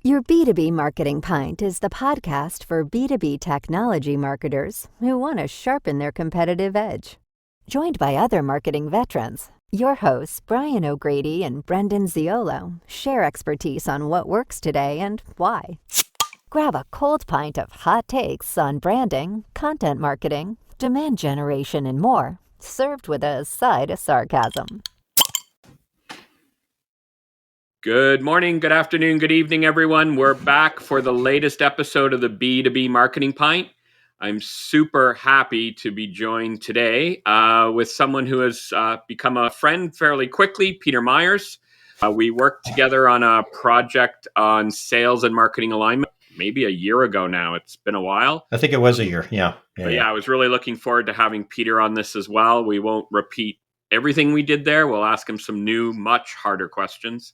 Your B2B Marketing Pint is the podcast for B2B technology marketers who want to sharpen their competitive edge. Joined by other marketing veterans, your hosts Brian O'Grady and Brendan Ziolo share expertise on what works today and why. Grab a cold pint of hot takes on branding, content marketing, demand generation, and more, served with a side of sarcasm. Good morning, good afternoon, good evening, everyone. We're back for the latest episode of the B2B Marketing Pint. I'm super happy to be joined today with someone who has become a friend fairly quickly, Peter Meyers. We worked together on a project on sales and marketing alignment, maybe a year ago now. It's been a while. I think it was a year, yeah. I was really looking forward to having Peter on this as well. We won't repeat everything we did there. We'll ask him some new, much harder questions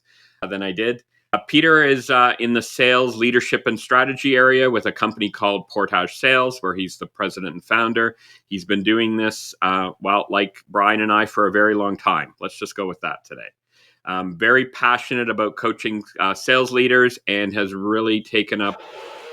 than I did. Peter is in the sales, leadership, and strategy area with a company called Portage Sales, where he's the president and founder. He's been doing this, like Brian and I, for a very long time. Let's just go with that today. Very passionate about coaching sales leaders and has really taken up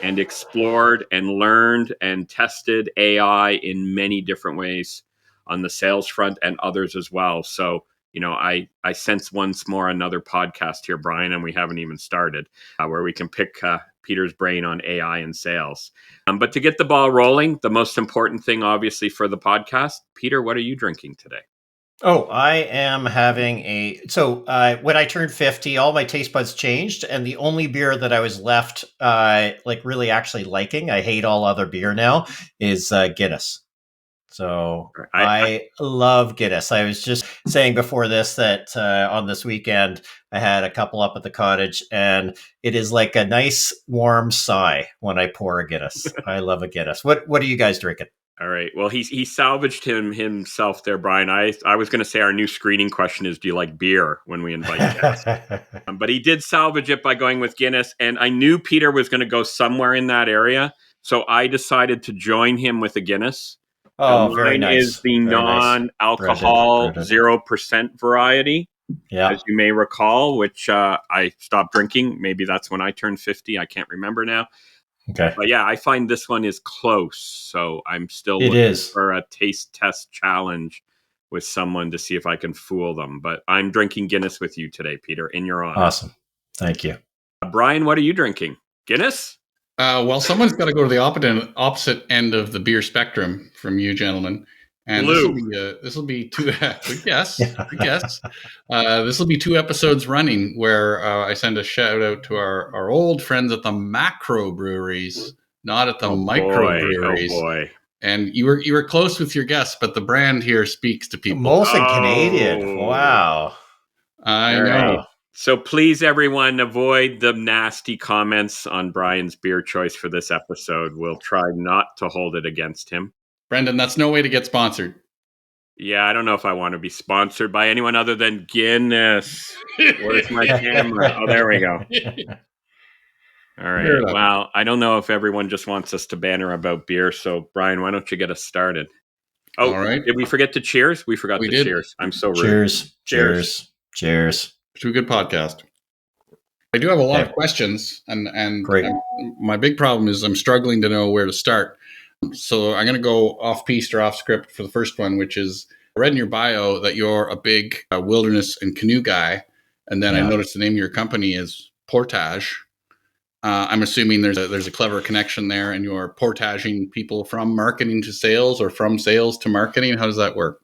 and explored and learned and tested AI in many different ways on the sales front and others as well. So, I sense once more another podcast here, Brian, and we haven't even started, where we can pick Peter's brain on AI and sales. But to get the ball rolling, the most important thing, obviously, for the podcast, Peter, what are you drinking today? Oh, I am having when I turned 50, all my taste buds changed. And the only beer that I was left really actually liking, I hate all other beer now, is Guinness. So I love Guinness. I was just saying before this that on this weekend, I had a couple up at the cottage, and it is like a nice warm sigh when I pour a Guinness. I love a Guinness. What are you guys drinking? All right. Well, he salvaged himself there, Brian. I was going to say our new screening question is, do you like beer when we invite guests? But he did salvage it by going with Guinness. And I knew Peter was going to go somewhere in that area. So I decided to join him with a Guinness. Oh, very nice. Is the non-alcohol 0% variety, as you may recall, which I stopped drinking. Maybe that's when I turned 50. I can't remember now. Okay. But yeah, I find this one is close. So I'm still looking for a taste test challenge with someone to see if I can fool them. But I'm drinking Guinness with you today, Peter, in your honor. Awesome. Thank you. Brian, what are you drinking? Guinness? Well, someone's got to go to the opposite end of the beer spectrum from you, gentlemen. And this will be two. Good guess. Good guess. This will be 2 episodes running where I send a shout out to our old friends at the macro breweries, not at the micro breweries. Oh boy! And you were close with your guess, but the brand here speaks to people. Molson Canadian. Wow. I know. Right. So please, everyone, avoid the nasty comments on Brian's beer choice for this episode. We'll try not to hold it against him. Brendan, that's no way to get sponsored. Yeah, I don't know if I want to be sponsored by anyone other than Guinness. Where's my camera? Oh, there we go. All right. Well, I don't know if everyone just wants us to banter about beer. So, Brian, why don't you get us started? Oh, all right. Did we forget to cheers? We forgot to cheers. I'm so rude. Cheers. To a good podcast. I do have a lot of questions, and my big problem is I'm struggling to know where to start. So I'm going to go off-piste or off-script for the first one, which is I read in your bio that you're a big wilderness and canoe guy, and then I noticed the name of your company is Portage. I'm assuming there's a clever connection there, and you're portaging people from marketing to sales or from sales to marketing. How does that work?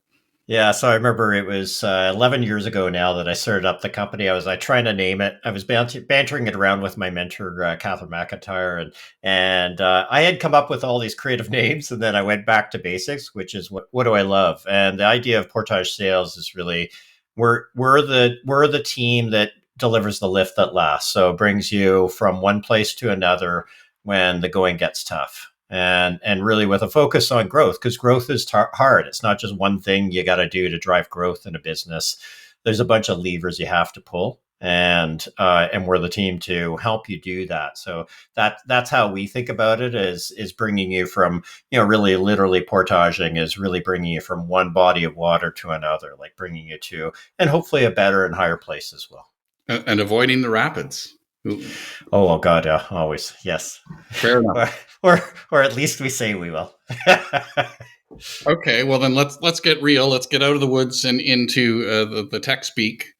Yeah, so I remember it was 11 years ago now that I started up the company. I was trying to name it. I was bantering it around with my mentor, Catherine McIntyre, and I had come up with all these creative names, and then I went back to basics, which is what do I love? And the idea of Portage Sales is really we're the team that delivers the lift that lasts. So it brings you from one place to another when the going gets tough. And really with a focus on growth, because growth is hard. It's not just one thing you got to do to drive growth in a business. There's a bunch of levers you have to pull, and we're the team to help you do that. So that's how we think about it, is bringing you from, really literally portaging is really bringing you from one body of water to another, like bringing you to, and hopefully a better and higher place as well. And avoiding the rapids. Oh, well, God, yeah, always. Yes. Fair enough. or at least we say we will. Okay, well then let's get real. Let's get out of the woods and into the tech speak.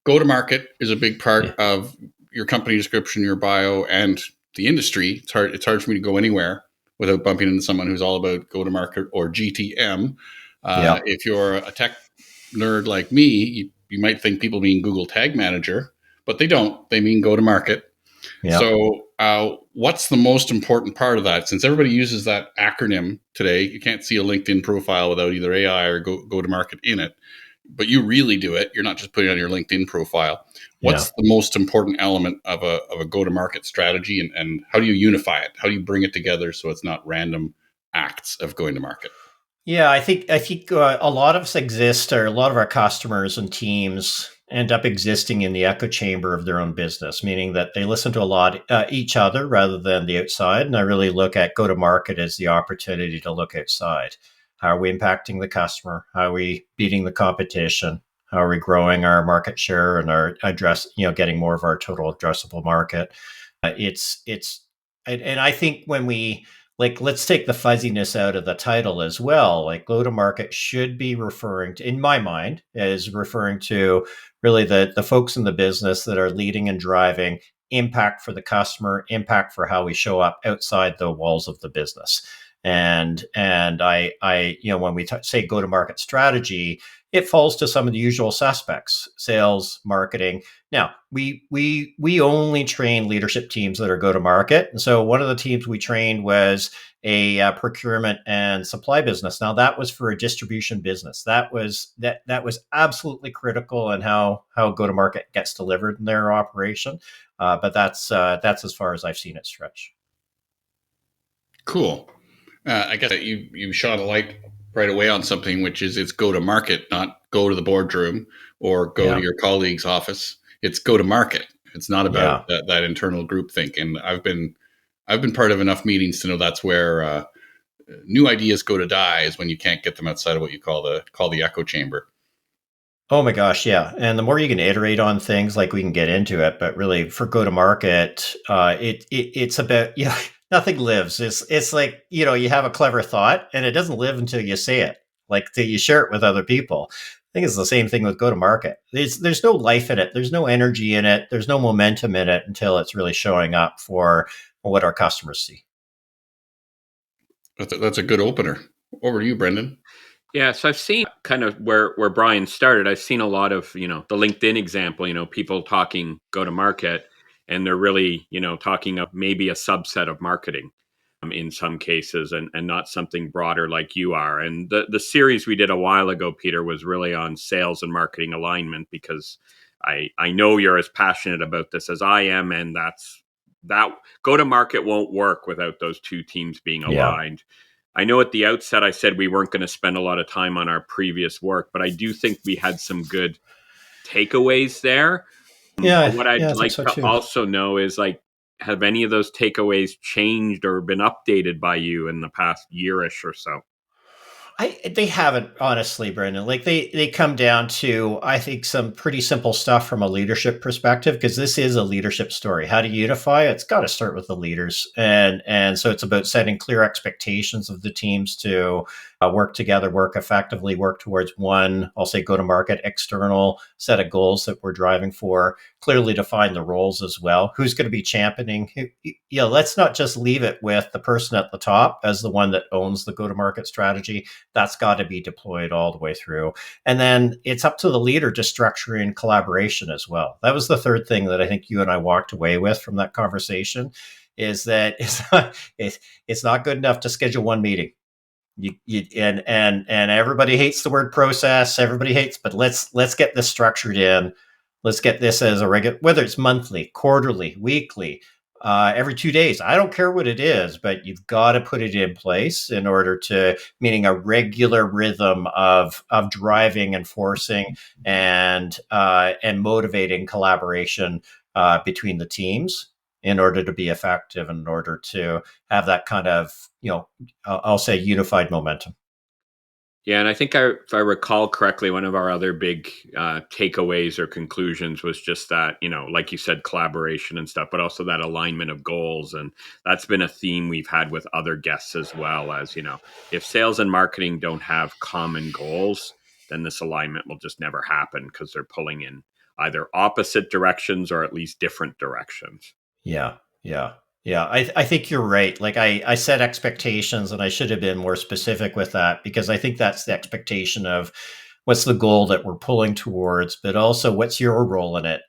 Go to market is a big part of your company description, your bio, and the industry. It's hard for me to go anywhere without bumping into someone who's all about go to market or GTM. If you're a tech nerd like me, you might think people mean Google Tag Manager, but they don't. They mean go to market. Yeah. So, what's the most important part of that? Since everybody uses that acronym today, you can't see a LinkedIn profile without either AI or go to market in it. But you really do it. You're not just putting it on your LinkedIn profile. What's the most important element of a go to market strategy, and how do you unify it? How do you bring it together so it's not random acts of going to market? Yeah, I think a lot of us exist, or a lot of our customers and teams end up existing in the echo chamber of their own business, meaning that they listen to a lot each other rather than the outside. And I really look at go to market as the opportunity to look outside. How are we impacting the customer? How are we beating the competition? How are we growing our market share and our getting more of our total addressable market? And I think when we let's take the fuzziness out of the title as well. Like go to market should be referring to, in my mind, is referring to really the folks in the business that are leading and driving impact for the customer, impact for how we show up outside the walls of the business. And I when we say go to market strategy, it falls to some of the usual suspects: sales, marketing. Now, we only train leadership teams that are go to market. And so one of the teams we trained was a procurement and supply business. Now, that was for a distribution business. That was absolutely critical in how go to market gets delivered in their operation. But that's as far as I've seen it stretch. Cool. I guess that you shot a light right away on something, which is it's go to market, not go to the boardroom or go to your colleague's office. It's go to market. It's not about that internal group think. And I've been part of enough meetings to know that's where new ideas go to die, is when you can't get them outside of what you call the echo chamber. Oh my gosh, yeah. And the more you can iterate on things, like we can get into it, but really for go to market, it's about nothing lives. It's like, you have a clever thought and it doesn't live until you say it, like till you share it with other people. I think it's the same thing with go to market. There's no life in it. There's no energy in it. There's no momentum in it until it's really showing up for what our customers see. That's a good opener. Over to you, Brendan. Yeah, so I've seen kind of where Brian started. I've seen a lot of, the LinkedIn example, people talking go to market, and they're really, talking of maybe a subset of marketing in some cases, and not something broader like you are. And the series we did a while ago, Peter, was really on sales and marketing alignment, because I know you're as passionate about this as I am, and that go to market won't work without those two teams being aligned. Yeah. I know at the outset I said we weren't going to spend a lot of time on our previous work, but I do think we had some good takeaways there. Yeah. What I'd like to also know is, have any of those takeaways changed or been updated by you in the past year-ish or so? They haven't, honestly, Brendan. Like they come down to, I think, some pretty simple stuff from a leadership perspective, because this is a leadership story. How to unify? It's got to start with the leaders, and so it's about setting clear expectations of the teams to work together, work effectively, work towards one, I'll say, go to market external set of goals that we're driving for. Clearly define the roles as well. Who's going to be championing? Let's not just leave it with the person at the top as the one that owns the go to market strategy. That's got to be deployed all the way through. And then it's up to the leader to structure in collaboration as well. That was the third thing that I think you and I walked away with from that conversation, is that it's not good enough to schedule one meeting. And everybody hates the word process. Everybody hates, but let's get this structured in. Let's get this as a regular, whether it's monthly, quarterly, weekly, every 2 days. I don't care what it is, but you've got to put it in place in order to, meaning a regular rhythm of driving and forcing and motivating collaboration between the teams in order to be effective, in order to have that kind of, I'll say, unified momentum. Yeah, and I think if I recall correctly, one of our other big takeaways or conclusions was just that, like you said, collaboration and stuff, but also that alignment of goals. And that's been a theme we've had with other guests as well as, if sales and marketing don't have common goals, then this alignment will just never happen because they're pulling in either opposite directions or at least different directions. Yeah, yeah. Yeah, I think you're right. Like I set expectations and I should have been more specific with that because I think that's the expectation of what's the goal that we're pulling towards, but also what's your role in it?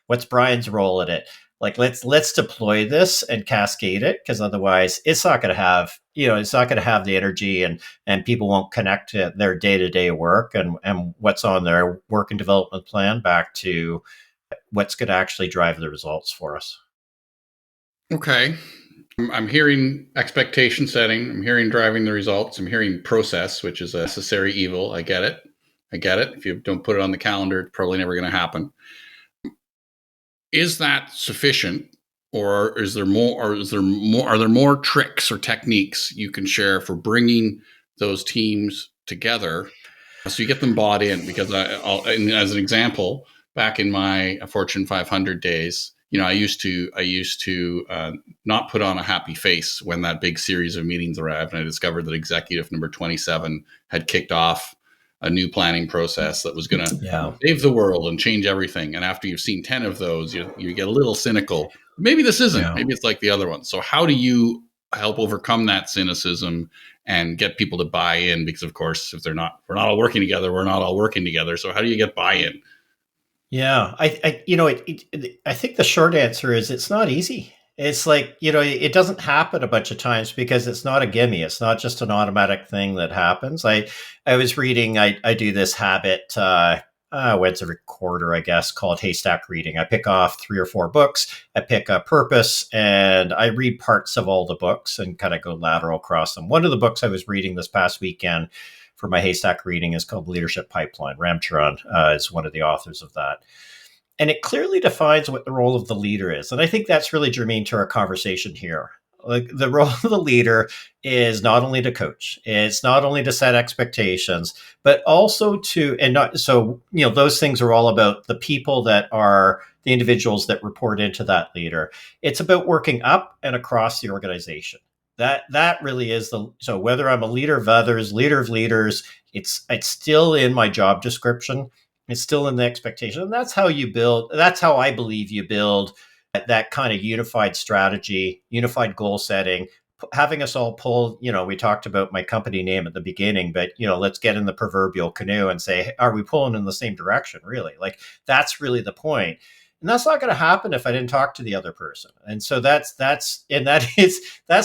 What's Brian's role in it? Like let's deploy this and cascade it because otherwise it's not going to have it's not going to have the energy and people won't connect to their day-to-day work and what's on their work and development plan back to what's going to actually drive the results for us. Okay. I'm hearing expectation setting. I'm hearing driving the results. I'm hearing process, which is a necessary evil. I get it. If you don't put it on the calendar, it's probably never going to happen. Is that sufficient? Or is there more? Or are there more tricks or techniques you can share for bringing those teams together so you get them bought in? Because as an example, back in my Fortune 500 days, I used to not put on a happy face when that big series of meetings arrived, and I discovered that executive number 27 had kicked off a new planning process that was going to save the world and change everything. And after you've seen 10 of those, you get a little cynical. Maybe this isn't. Yeah. Maybe it's like the other one. So how do you help overcome that cynicism and get people to buy in? Because of course, if we're not all working together, we're not all working together. So how do you get buy-in? Yeah, I think the short answer is it's not easy. It's like, it doesn't happen a bunch of times because it's not a gimme. It's not just an automatic thing that happens. I was reading, I do this habit, once every quarter, I guess, called haystack reading. I pick off 3 or 4 books, I pick a purpose, and I read parts of all the books and kind of go lateral across them. One of the books I was reading this past weekend for my haystack reading is called Leadership Pipeline. Ram Charan is one of the authors of that. And it clearly defines what the role of the leader is. And I think that's really germane to our conversation here. Like the role of the leader is not only to coach, it's not only to set expectations, but also those things are all about the people that are the individuals that report into that leader. It's about working up and across the organization. That really is so whether I'm a leader of others, leader of leaders, it's still in my job description. It's still in the expectation. And that's how you build. That's how I believe you build that kind of unified strategy, unified goal setting, having us all pull, we talked about my company name at the beginning, but, let's get in the proverbial canoe and say, hey, are we pulling in the same direction? Really? Like that's really the point. And that's not going to happen if I didn't talk to the other person. And so that's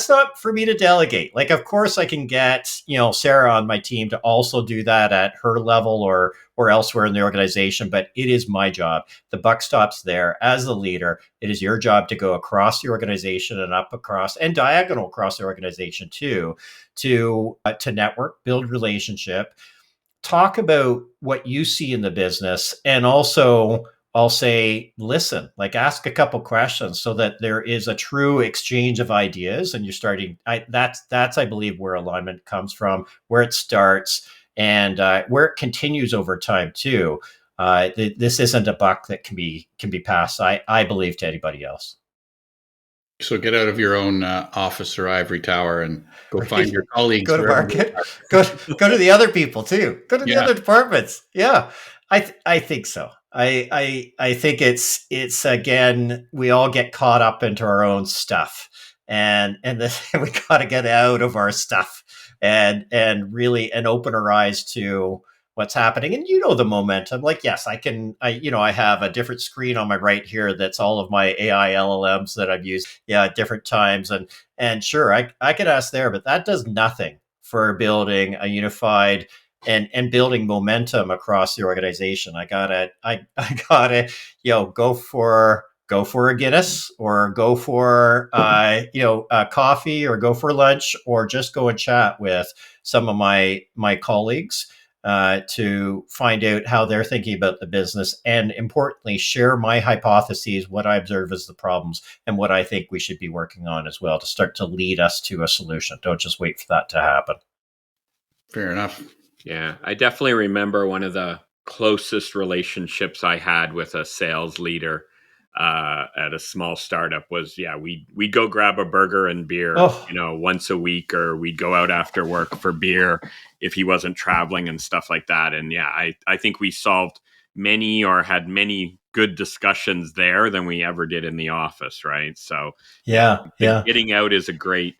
not for me to delegate. Like, of course I can get, Sarah on my team to also do that at her level or elsewhere in the organization, but it is my job. The buck stops there. As the leader, it is your job to go across the organization and up across and diagonal across the organization too, to network, build relationship, talk about what you see in the business, and also I'll say, listen, like ask a couple questions so that there is a true exchange of ideas. And you're starting, that's, I believe, where alignment comes from, where it starts and where it continues over time too. This isn't a buck that can be passed, I believe, to anybody else. So get out of your own office or ivory tower and go find your colleagues. Go to market. Go to the other people too. Go to the other departments. Yeah, I think so. I think it's again, we all get caught up into our own stuff, and then we got to get out of our stuff and really open our eyes to what's happening. And the momentum. Like, yes, I have a different screen on my right here that's all of my AI LLMs that I've used at different times, and sure, I could ask there, but that does nothing for building a unified and building momentum across the organization. I gotta, go for a Guinness or go for, coffee or go for lunch or just go and chat with some of my colleagues to find out how they're thinking about the business. And importantly, share my hypotheses, what I observe as the problems and what I think we should be working on as well to start to lead us to a solution. Don't just wait for that to happen. Fair enough. Yeah, I definitely remember one of the closest relationships I had with a sales leader at a small startup was, we'd go grab a burger and beer, Oh, once a week, or we'd go out after work for beer if he wasn't traveling and stuff like that. And yeah, I think we solved many or had many good discussions there than we ever did in the office, right? So yeah, yeah, yeah. getting out is a great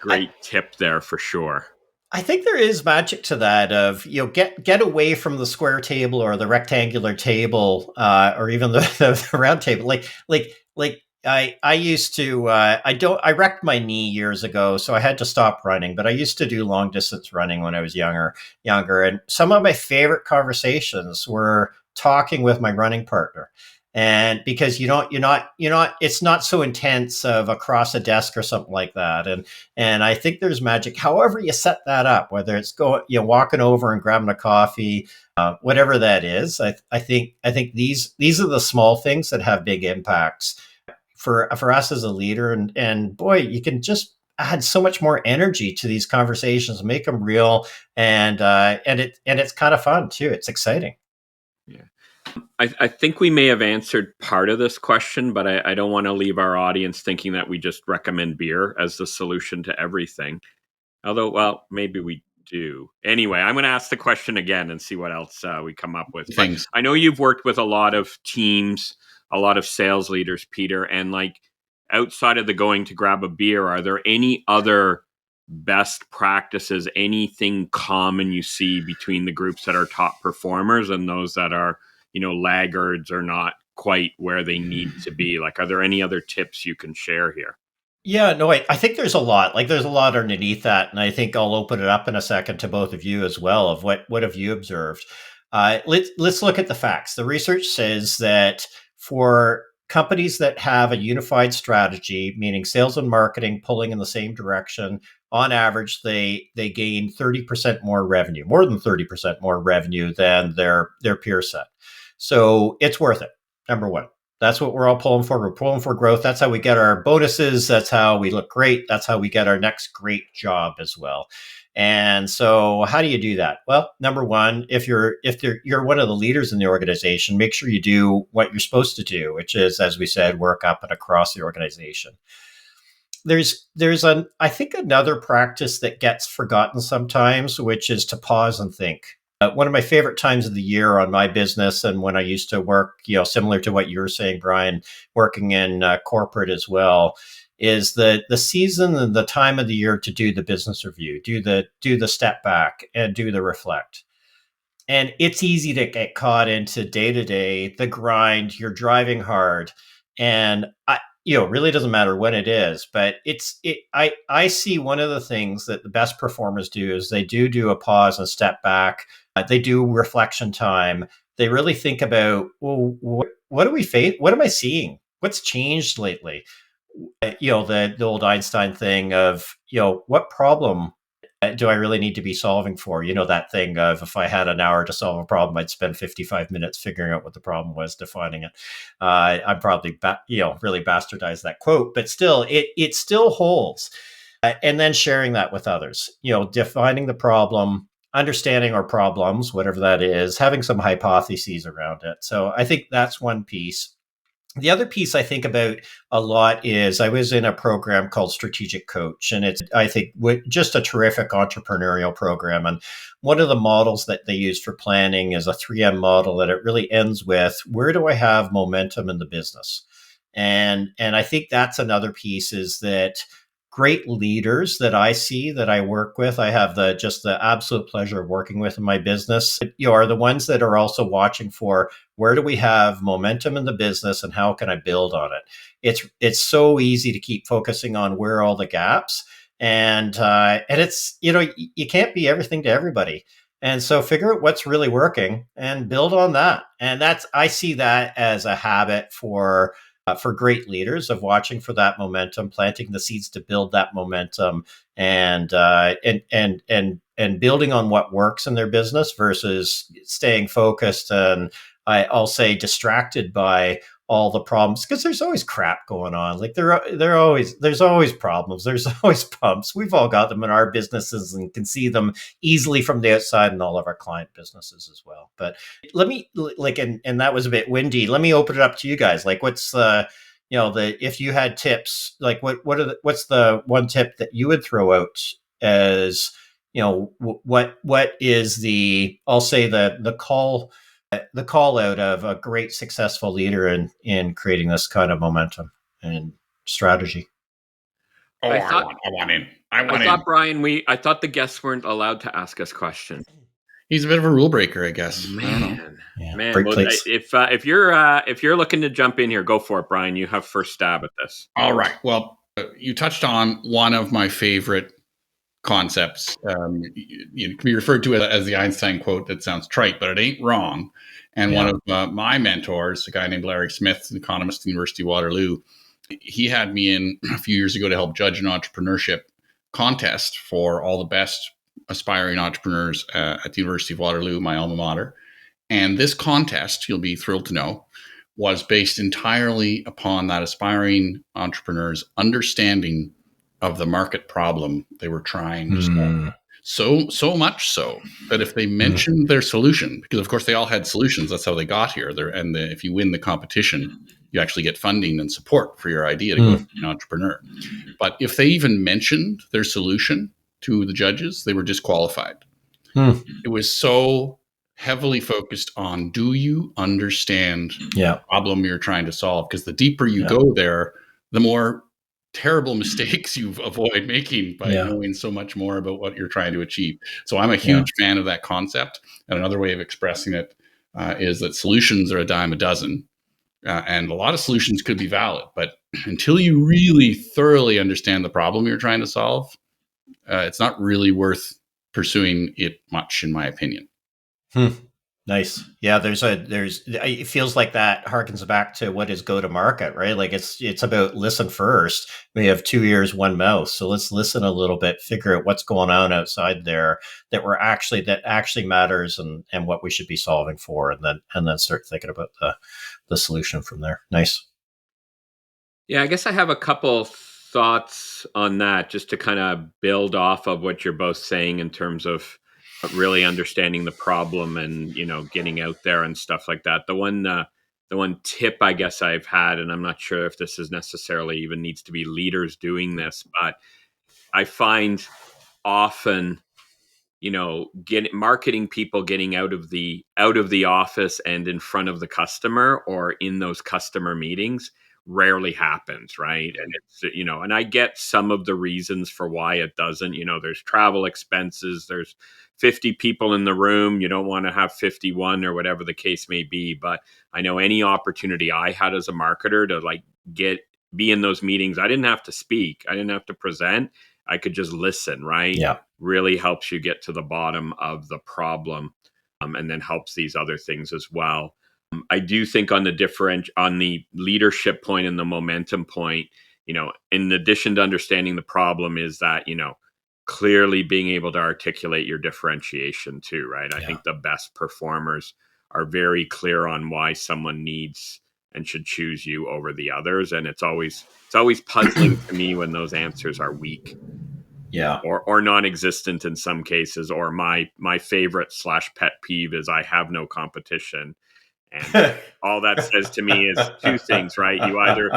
I, tip there for sure. I think there is magic to that of, get away from the square table or the rectangular table, or even the round table. Like I used to, I wrecked my knee years ago, so I had to stop running, but I used to do long distance running when I was younger. And some of my favorite conversations were talking with my running partner. And because it's not so intense of across a desk or something like that. And I think there's magic. However, you set that up, whether it's walking over and grabbing a coffee, whatever that is. I think these are the small things that have big impacts for us as a leader. And boy, you can just add so much more energy to these conversations, make them real, and it's kind of fun too. It's exciting. Yeah. I think we may have answered part of this question, but I don't want to leave our audience thinking that we just recommend beer as the solution to everything. Although, well, maybe we do. Anyway, I'm going to ask the question again and see what else we come up with. But Things. I know you've worked with a lot of teams, a lot of sales leaders, Peter, and like outside of the going to grab a beer, are there any other best practices, anything common you see between the groups that are top performers and those that are, laggards or not quite where they need to be? Like, are there any other tips you can share here? Yeah, no, I think there's a lot. Like, there's a lot underneath that, and I think I'll open it up in a second to both of you as well. Of what have you observed? Let's look at the facts. The research says that for companies that have a unified strategy, meaning sales and marketing pulling in the same direction, on average they gain 30% more revenue, more than 30% more revenue than their peer set. So it's worth it. Number one. That's what we're all pulling for. We're pulling for growth. That's how we get our bonuses. That's how we look great. That's how we get our next great job as well. And so how do you do that? Well, number one, if you're one of the leaders in the organization, make sure you do what you're supposed to do, which is, as we said, work up and across the organization. I think another practice that gets forgotten sometimes, which is to pause and think. One of my favorite times of the year on my business, and when I used to work, similar to what you were saying, Brian, working in corporate as well, is the season and the time of the year to do the business review, do the step back and do the reflect. And it's easy to get caught into day to day, the grind. You're driving hard, and really doesn't matter when it is, but I see one of the things that the best performers do is they do a pause and step back. They do reflection time. They really think about, well, what do we face? What am I seeing? What's changed lately? The old Einstein thing of, what problem do I really need to be solving for? That thing of, if I had an hour to solve a problem, I'd spend 55 minutes figuring out what the problem was, defining it. I'm probably, really bastardized that quote, but still, it still holds. And then sharing that with others, defining the problem, understanding our problems, whatever that is, having some hypotheses around it. So I think that's one piece. The other piece I think about a lot is I was in a program called Strategic Coach, and it's, I think, just a terrific entrepreneurial program. And one of the models that they use for planning is a 3M model, and it really ends with, where do I have momentum in the business? And I think that's another piece, is that great leaders that I see, that I work with, I have the absolute pleasure of working with in my business, are the ones that are also watching for, where do we have momentum in the business and how can I build on it? It's so easy to keep focusing on where are all the gaps, and it's, you can't be everything to everybody. And so figure out what's really working and build on that. And I see that as a habit for great leaders, of watching for that momentum, planting the seeds to build that momentum, and building on what works in their business versus staying focused and, I'll say, distracted by all the problems, because there's always crap going on. Like there's always problems. There's always bumps. We've all got them in our businesses and can see them easily from the outside in all of our client businesses as well. But let me and that was a bit windy. Let me open it up to you guys. Like, what's if you had tips, like what's the one tip that you would throw out as, what is I'll say the call out of a great successful leader in creating this kind of momentum and strategy? Oh, I want in. I thought, Brian, I thought the guests weren't allowed to ask us questions. He's a bit of a rule breaker, I guess. Man. I don't know. Yeah, man. Well, if you're looking to jump in here, go for it, Brian. You have first stab at this. All right. Well, you touched on one of my favorite concepts. It can be referred to as the Einstein quote that sounds trite, but it ain't wrong. And one of my mentors, a guy named Larry Smith, an economist at the University of Waterloo, he had me in a few years ago to help judge an entrepreneurship contest for all the best aspiring entrepreneurs at the University of Waterloo, my alma mater. And this contest, you'll be thrilled to know, was based entirely upon that aspiring entrepreneur's understanding of the market problem they were trying to solve. So much so that if they mentioned their solution, because of course they all had solutions, that's how they got here. If you win the competition, you actually get funding and support for your idea to go be an entrepreneur. But if they even mentioned their solution to the judges, they were disqualified. It was so heavily focused on, do you understand the problem you're trying to solve? Because the deeper you go there, the more terrible mistakes you avoid making by knowing so much more about what you're trying to achieve. So I'm a huge fan of that concept. And another way of expressing it is that solutions are a dime a dozen. And a lot of solutions could be valid, but until you really thoroughly understand the problem you're trying to solve, it's not really worth pursuing it much, in my opinion. Nice. Yeah, it feels like that harkens back to what is go to market, right? Like it's about listen first. We have 2 ears, one mouth. So let's listen a little bit, figure out what's going on outside there that actually matters and what we should be solving for, and then start thinking about the solution from there. Nice. Yeah, I guess I have a couple thoughts on that, just to kind of build off of what you're both saying in terms of really understanding the problem and, getting out there and stuff like that. The one tip I guess I've had, and I'm not sure if this is necessarily even needs to be leaders doing this, but I find often, marketing people getting out of the office and in front of the customer or in those customer meetings rarely happens, right? And it's, and I get some of the reasons for why it doesn't. There's travel expenses, there's 50 people in the room, you don't want to have 51 or whatever the case may be. But I know any opportunity I had as a marketer to be in those meetings, I didn't have to speak, I didn't have to present, I could just listen, right? Yeah. Really helps you get to the bottom of the problem, and then helps these other things as well. I do think on the leadership point and the momentum point, in addition to understanding the problem, is that, clearly being able to articulate your differentiation too, right? I think the best performers are very clear on why someone needs and should choose you over the others. And it's always puzzling to me when those answers are weak. Yeah. Or non-existent in some cases, or my favorite / pet peeve is I have no competition. And all that says to me is two things, right? You either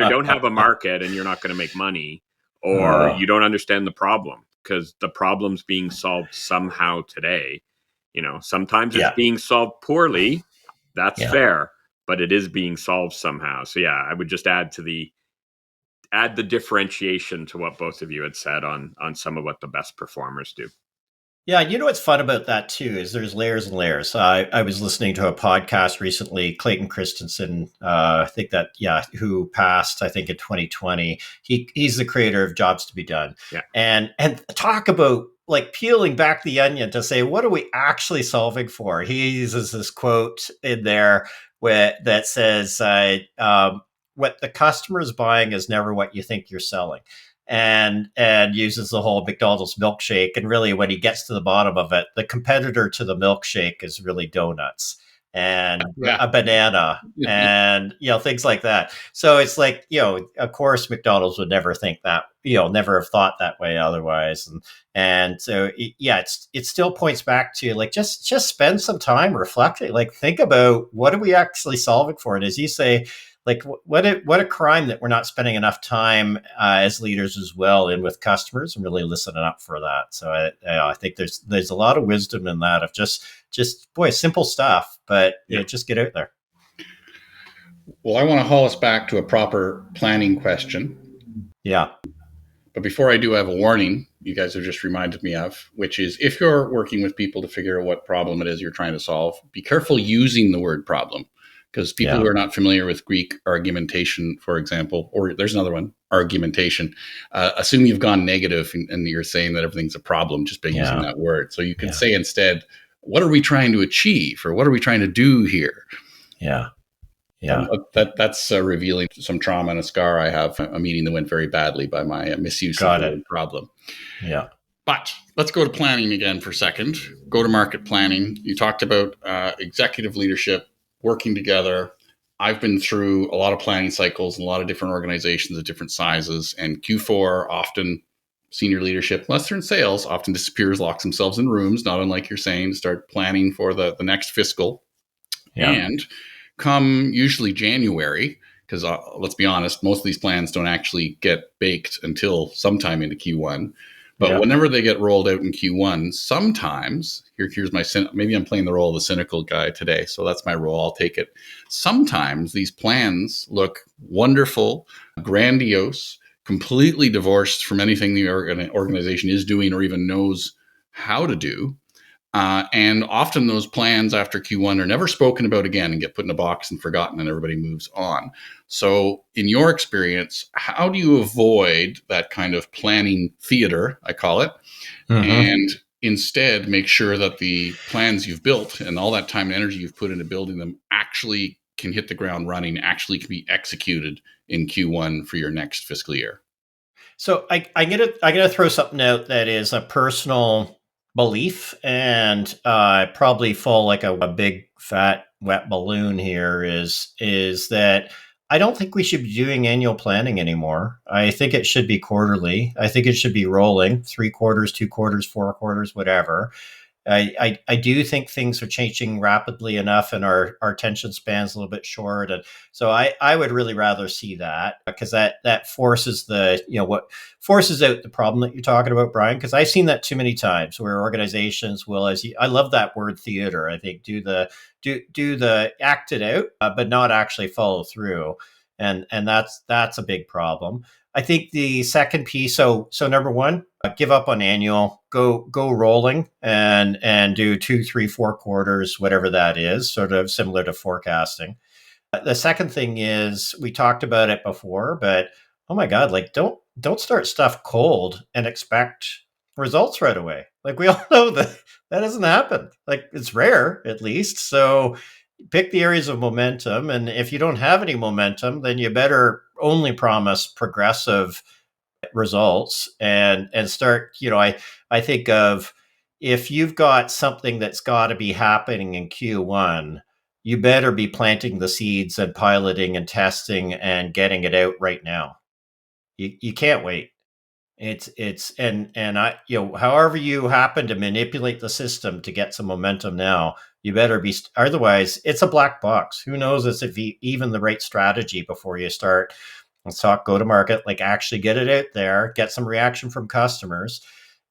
don't have a market and you're not going to make money, or you don't understand the problem, because the problem's being solved somehow today. Sometimes it's being solved poorly. That's fair, but it is being solved somehow. So yeah, I would just add the differentiation to what both of you had said on some of what the best performers do. Yeah, what's fun about that too is there's layers and layers. I was listening to a podcast recently, Clayton Christensen, who passed, I think, in 2020. He's the creator of Jobs to Be Done. Yeah. And talk about like peeling back the onion to say, what are we actually solving for? He uses this quote in there that says, what the customer is buying is never what you think you're selling. And uses the whole McDonald's milkshake. And really, when he gets to the bottom of it, the competitor to the milkshake is really donuts. and Yeah. a banana and, things like that. So it's like, of course, McDonald's would never think that, never have thought that way otherwise. And so, it still points back to like, just spend some time reflecting, like think about what are we actually solving for? And as you say, like what a crime that we're not spending enough time as leaders as well in with customers and really listening up for that. So I think there's a lot of wisdom in that of just boy, simple stuff, but just get out there. Well, I want to haul us back to a proper planning question. Yeah. But before I do, I have a warning you guys have just reminded me of, which is if you're working with people to figure out what problem it is you're trying to solve, be careful using the word problem. Because people who are not familiar with Greek argumentation, for example, or there's another one, argumentation, assume you've gone negative and you're saying that everything's a problem just by using that word. So you can say instead, what are we trying to achieve or what are we trying to do here? Yeah. That's revealing some trauma and a scar I have, a meeting that went very badly by my misuse of the word problem. Yeah. But let's go to planning again for a second. Go to market planning. You talked about executive leadership, working together. I've been through a lot of planning cycles in a lot of different organizations of different sizes. And Q4 often senior leadership, unless they're in sales, often disappears, locks themselves in rooms, not unlike you're saying, to start planning for the next fiscal. Yeah. And come usually January, because let's be honest, most of these plans don't actually get baked until sometime into Q1. But whenever they get rolled out in Q1, sometimes, here's my, maybe I'm playing the role of the cynical guy today, so that's my role, I'll take it. Sometimes these plans look wonderful, grandiose, completely divorced from anything the organization is doing or even knows how to do. And often those plans after Q1 are never spoken about again and get put in a box and forgotten and everybody moves on. So in your experience, how do you avoid that kind of planning theater, I call it, and instead make sure that the plans you've built and all that time and energy you've put into building them actually can hit the ground running, actually can be executed in Q1 for your next fiscal year? So I'm gonna throw something out that is a personal belief and probably fall like a big fat wet balloon here is that I don't think we should be doing annual planning anymore. I think it should be quarterly. I think it should be rolling 3 quarters, 2 quarters, 4 quarters, whatever. I do think things are changing rapidly enough and our attention span's a little bit short. And so I would really rather see that because that forces what forces out the problem that you're talking about, Brian, because I've seen that too many times where organizations will, I love that word theater. I think do the act it out, but not actually follow through. And that's a big problem. I think the second piece, so number one, give up on annual, go rolling and do 2, 3, 4 quarters, whatever that is, sort of similar to forecasting. The second thing is we talked about it before, but oh my God, like don't start stuff cold and expect results right away. Like we all know that doesn't happen. Like it's rare at least. So pick the areas of momentum. And if you don't have any momentum, then you better only promise progressive results and start, I think of if you've got something that's got to be happening in Q1, you better be planting the seeds and piloting and testing and getting it out right now. You can't wait. However you happen to manipulate the system to get some momentum now, you better be, otherwise it's a black box. Who knows if even the right strategy before you start. Let's talk go to market, like actually get it out there, get some reaction from customers.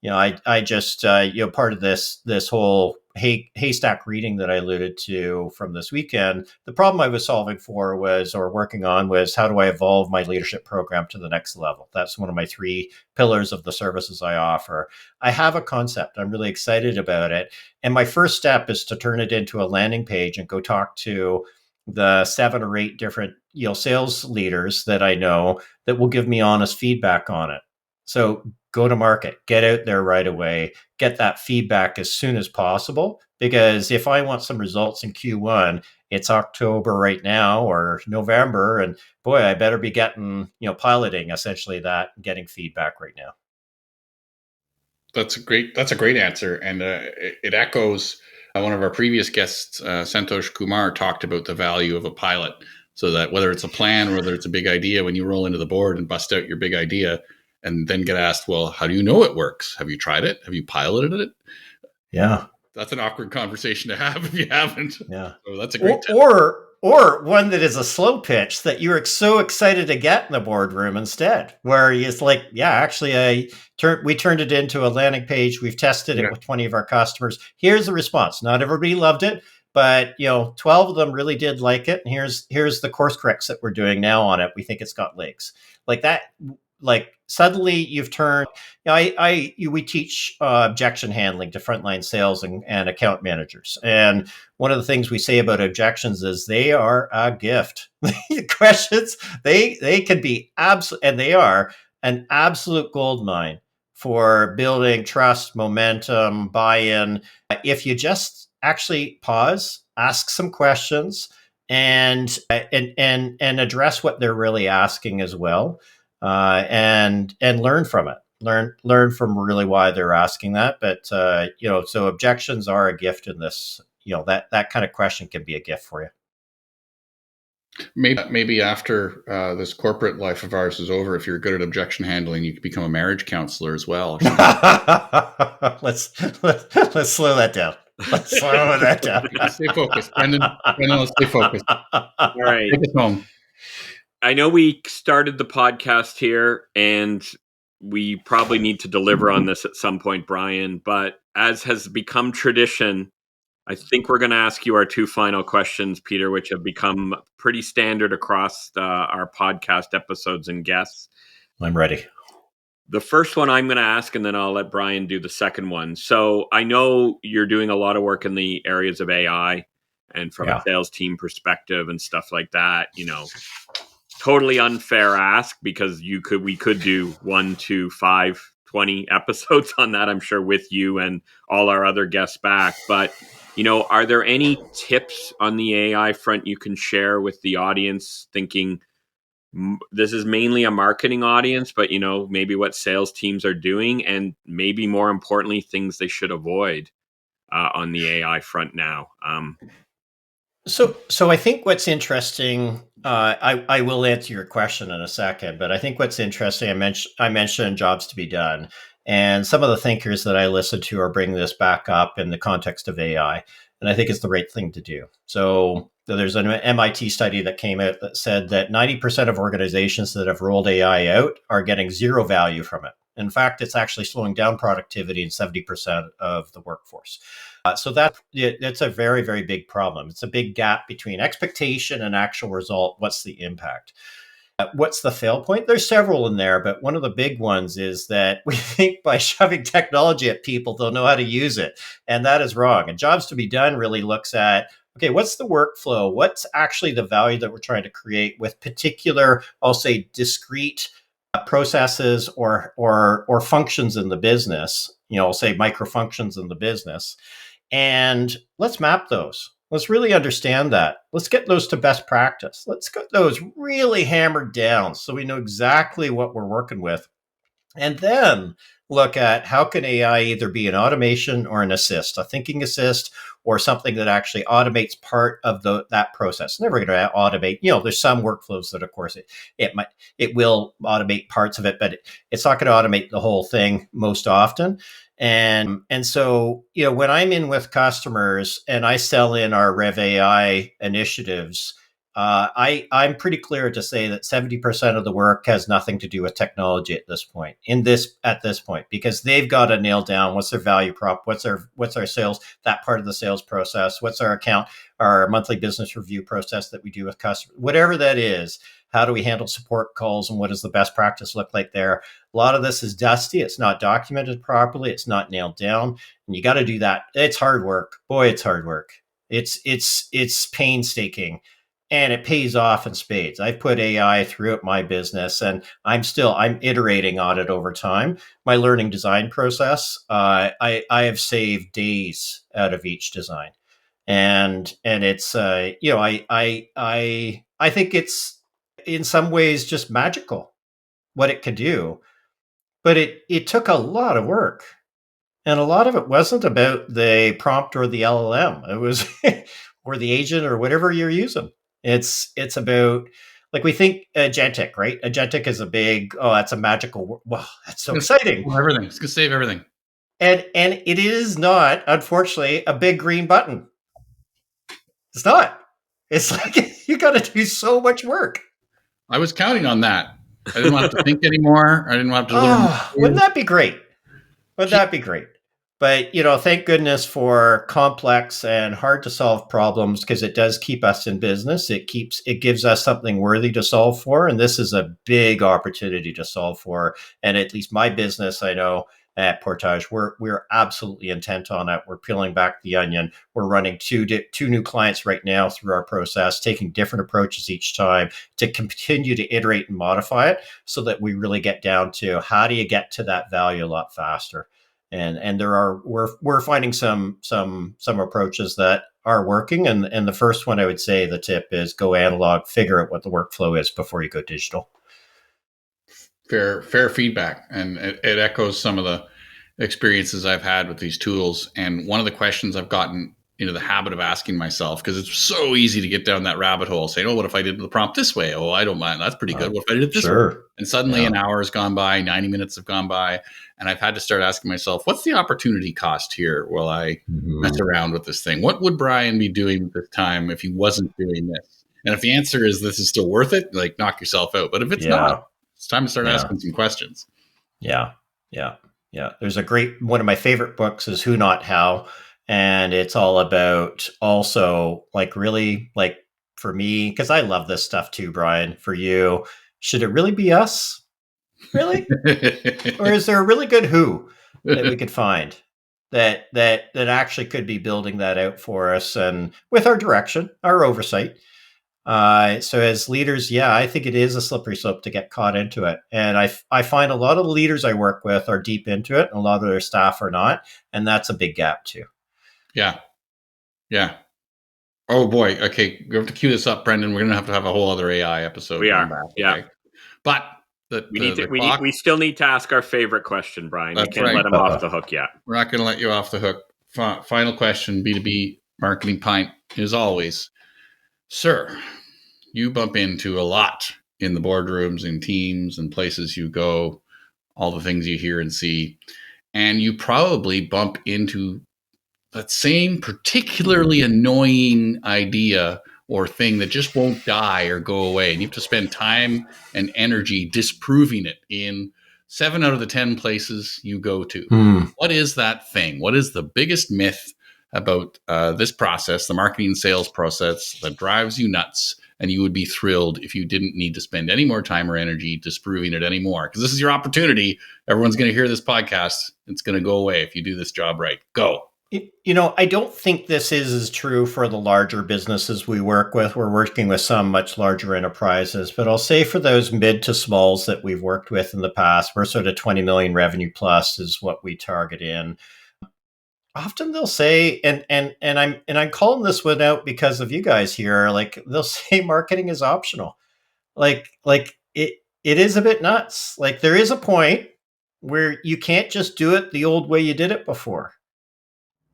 I just, part of this whole haystack reading that I alluded to from this weekend, the problem I was solving for working on was how do I evolve my leadership program to the next level? That's one of my 3 pillars of the services I offer. I have a concept. I'm really excited about it. And my first step is to turn it into a landing page and go talk to the 7 or 8 different sales leaders that I know that will give me honest feedback on it. So go to market, get out there right away, get that feedback as soon as possible. Because if I want some results in Q1, it's October right now or November. And boy, I better be getting, piloting essentially that and getting feedback right now. That's a great answer. And it echoes One of our previous guests, Santosh Kumar, talked about the value of a pilot. So that whether it's a plan, whether it's a big idea, when you roll into the board and bust out your big idea and then get asked, well, how do you know it works? Have you tried it? Have you piloted it? Yeah. That's an awkward conversation to have if you haven't. Yeah. So that's a great tip. Or one that is a slow pitch that you're so excited to get in the boardroom instead, where it's like, yeah, actually, we turned it into a landing page. We've tested it with 20 of our customers. Here's the response. Not everybody loved it, but 12 of them really did like it. And here's the course corrects that we're doing now on it. We think it's got legs like that. Like suddenly you've turned, we teach objection handling to frontline sales and account managers. And one of the things we say about objections is they are a gift. Questions, they can be absolute, and they are an absolute gold mine for building trust, momentum, buy-in. If you just actually pause, ask some questions, and address what they're really asking as well. And learn from it. Learn from really why they're asking that. But so objections are a gift in this. That kind of question can be a gift for you. Maybe after this corporate life of ours is over, if you're good at objection handling, you could become a marriage counselor as well. Let's slow that down. Let's slow that down. Stay focused, Brendan. Let's stay focused. All right. Take us home. I know we started the podcast here and we probably need to deliver on this at some point, Brian, but as has become tradition, I think we're going to ask you our two final questions, Peter, which have become pretty standard across our podcast episodes and guests. I'm ready. The first one I'm going to ask, and then I'll let Brian do the second one. So I know you're doing a lot of work in the areas of AI and from a sales team perspective and stuff like that, totally unfair ask because we could do 1, 2, 5, 20 episodes on that, I'm sure, with you and all our other guests back. But, are there any tips on the AI front you can share with the audience, thinking this is mainly a marketing audience, but, maybe what sales teams are doing and maybe more importantly, things they should avoid on the AI front now? So I think what's interesting, I will answer your question in a second, but I think what's interesting, I mentioned jobs to be done, and some of the thinkers that I listen to are bringing this back up in the context of AI, and I think it's the right thing to do. So there's an MIT study that came out that said that 90% of organizations that have rolled AI out are getting zero value from it. In fact, it's actually slowing down productivity in 70% of the workforce. So that's a very, very big problem. It's a big gap between expectation and actual result. What's the impact? What's the fail point? There's several in there, but one of the big ones is that we think by shoving technology at people, they'll know how to use it. And that is wrong. And jobs to be done really looks at, okay, what's the workflow? What's actually the value that we're trying to create with particular, I'll say, discrete processes or functions in the business, I'll say micro functions in the business. And let's map those. Let's really understand that. Let's get those to best practice. Let's get those really hammered down so we know exactly what we're working with. And then look at how can AI either be an automation or an assist, a thinking assist, or something that actually automates part of that process. Never going to automate. There's some workflows that, of course, it will automate parts of it, but it's not going to automate the whole thing most often. And so, when I'm in with customers and I sell in our Rev AI initiatives, I'm pretty clear to say that 70% of the work has nothing to do with technology at this point, because they've got to nail down what's their value prop, what's our sales, that part of the sales process, what's our monthly business review process that we do with customers, whatever that is. How do we handle support calls and what does the best practice look like there? A lot of this is dusty. It's not documented properly. It's not nailed down. And you got to do that. It's hard work. Boy, it's hard work. It's painstaking. And it pays off in spades. I've put AI throughout my business and I'm iterating on it over time. My learning design process, I have saved days out of each design. And it's, I think it's in some ways just magical what it could do, but it took a lot of work. And a lot of it wasn't about the prompt or the LLM. It was or the agent or whatever you're using. It's about, like, we think agentic, right? Agentic is a big, that's a magical, wow, that's so exciting. Everything. It's going to save everything. And it is not, unfortunately, a big green button. It's not. It's like you got to do so much work. I was counting on that. I didn't want to think anymore. I didn't want to learn. Wouldn't that be great? Wouldn't that be great? But, thank goodness for complex and hard to solve problems, because it does keep us in business. It gives us something worthy to solve for. And this is a big opportunity to solve for. And at least my business, I know at Portage, we're absolutely intent on it. We're peeling back the onion. We're running two new clients right now through our process, taking different approaches each time to continue to iterate and modify it so that we really get down to how do you get to that value a lot faster. And we're finding some approaches that are working. And the first one, I would say, the tip is go analog, figure out what the workflow is before you go digital. Fair feedback. And it echoes some of the experiences I've had with these tools. And one of the questions I've gotten into the habit of asking myself, because it's so easy to get down that rabbit hole saying, what if I did the prompt this way? Oh, I don't mind. That's pretty good. What if I did it this way? And suddenly an hour has gone by, 90 minutes have gone by. And I've had to start asking myself, what's the opportunity cost here while I mess around with this thing? What would Brian be doing at this time if he wasn't doing this? And if the answer is this is still worth it, like, knock yourself out. But if it's not, it's time to start asking some questions. Yeah. There's one of my favorite books is Who Not How. And it's all about also, like, really, like, for me, because I love this stuff too, Brian, for you, should it really be us? Really? Or is there a really good who that we could find that actually could be building that out for us, and with our direction, our oversight? So as leaders, I think it is a slippery slope to get caught into it. And I find a lot of the leaders I work with are deep into it, and a lot of their staff are not. And that's a big gap too. Yeah. Oh boy. Okay. We have to cue this up, Brendan. We're going to have a whole other AI episode. We are. Back, yeah. Okay? But we still need to ask our favorite question, Brian. We can't let him off the hook yet. We're not going to let you off the hook. Final question, B2B Marketing Pint, as always. Sir, you bump into a lot in the boardrooms and teams and places you go, all the things you hear and see. And you probably bump into that same particularly annoying idea or thing that just won't die or go away. And you have to spend time and energy disproving it in 7 out of the 10 places you go to. What is that thing? What is the biggest myth about this process, the marketing and sales process, that drives you nuts? And you would be thrilled if you didn't need to spend any more time or energy disproving it anymore. Because this is your opportunity. Everyone's going to hear this podcast. It's going to go away if you do this job right. Go. I don't think this is as true for the larger businesses we work with. We're working with some much larger enterprises, but I'll say for those mid to smalls that we've worked with in the past, we're sort of 20 million revenue plus is what we target in. Often they'll say, and I'm calling this one out because of you guys here, like, they'll say marketing is optional. Like it is a bit nuts. Like, there is a point where you can't just do it the old way you did it before.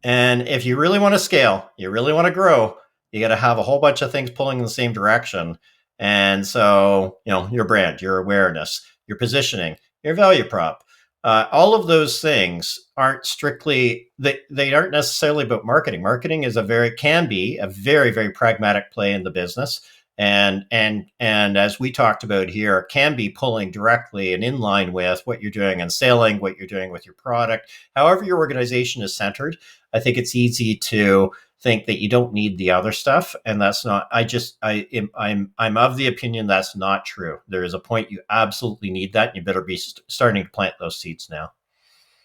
And if you really want to scale, you really want to grow, you got to have a whole bunch of things pulling in the same direction. And so, your brand, your awareness, your positioning, your value prop, all of those things aren't strictly, they aren't necessarily about marketing. Marketing can be a very, very pragmatic play in the business. And as we talked about here, can be pulling directly and in line with what you're doing and selling, what you're doing with your product. However your organization is centered, I think it's easy to think that you don't need the other stuff, and that's not. I'm of the opinion that's not true. There is a point you absolutely need that, and you better be starting to plant those seeds now.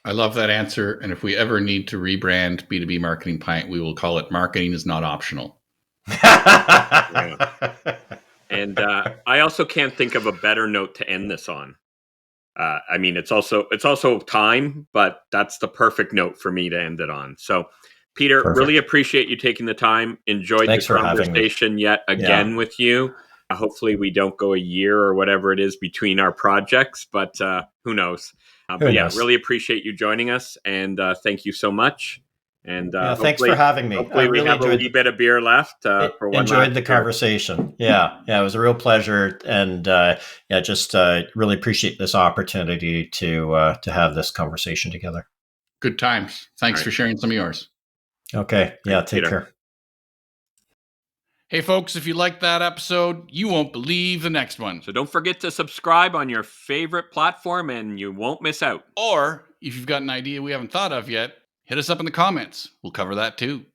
I love that answer, and if we ever need to rebrand B2B Marketing Pint, we will call it "Marketing is Not Optional." And I also can't think of a better note to end this on. It's also time, but that's the perfect note for me to end it on. So, Peter, Really appreciate you taking the time. Enjoyed the conversation yet again with you. Hopefully we don't go a year or whatever it is between our projects, but who knows? But yeah, really appreciate you joining us, and thank you so much. And thanks for having me. Hopefully we have a wee bit of beer left for one. Enjoyed the conversation. Yeah, it was a real pleasure, and just really appreciate this opportunity to have this conversation together. Good times. Thanks for sharing some of yours. Okay. Yeah. Take care. Hey, folks, if you liked that episode, you won't believe the next one. So don't forget to subscribe on your favorite platform and you won't miss out. Or if you've got an idea we haven't thought of yet, hit us up in the comments. We'll cover that too.